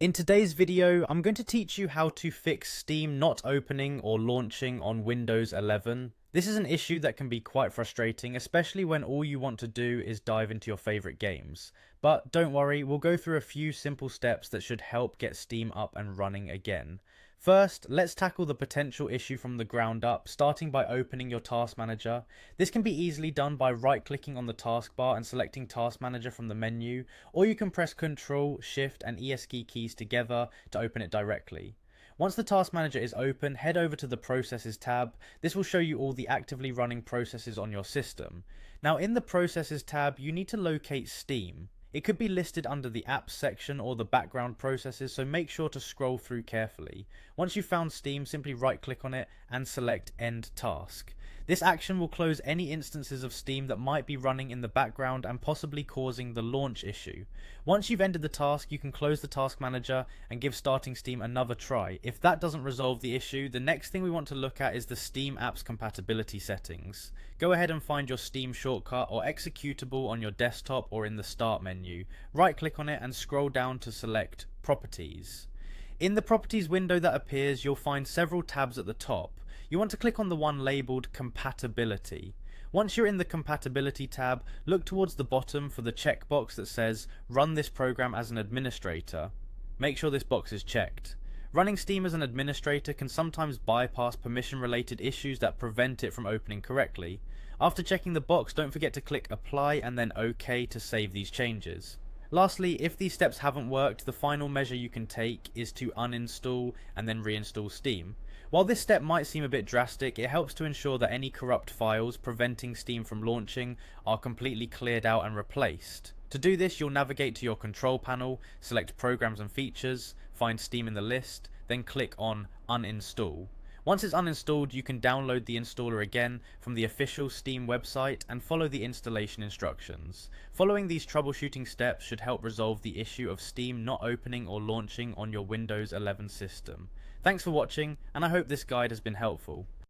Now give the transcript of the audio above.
In today's video, I'm going to teach you how to fix Steam not opening or launching on Windows 11. This is an issue that can be quite frustrating, especially when all you want to do is dive into your favorite games. But don't worry, we'll go through a few simple steps that should help get Steam up and running again. First, let's tackle the potential issue from the ground up, starting by opening your Task Manager. This can be easily done by right-clicking on the taskbar and selecting Task Manager from the menu, or you can press Ctrl, Shift and ESC keys together to open it directly. Once the Task Manager is open, head over to the Processes tab. This will show you all the actively running processes on your system. Now in the Processes tab, you need to locate Steam. It could be listed under the Apps section or the background processes, so make sure to scroll through carefully. Once you've found Steam, simply right click on it and select End Task. This action will close any instances of Steam that might be running in the background and possibly causing the launch issue. Once you've ended the task, you can close the Task Manager and give starting Steam another try. If that doesn't resolve the issue, the next thing we want to look at is the Steam Apps Compatibility settings. Go ahead and find your Steam shortcut or executable on your desktop or in the Start menu. Right click on it and scroll down to select Properties. In the Properties window that appears, you'll find several tabs at the top. You want to click on the one labelled Compatibility. Once you're in the Compatibility tab, look towards the bottom for the checkbox that says Run this program as an administrator. Make sure this box is checked. Running Steam as an administrator can sometimes bypass permission-related issues that prevent it from opening correctly. After checking the box, don't forget to click Apply and then OK to save these changes. Lastly, if these steps haven't worked, the final measure you can take is to uninstall and then reinstall Steam. While this step might seem a bit drastic, it helps to ensure that any corrupt files preventing Steam from launching are completely cleared out and replaced. To do this, you'll navigate to your control panel, select Programs and Features, find Steam in the list, then click on Uninstall. Once it's uninstalled, you can download the installer again from the official Steam website and follow the installation instructions. Following these troubleshooting steps should help resolve the issue of Steam not opening or launching on your Windows 11 system. Thanks for watching, and I hope this guide has been helpful.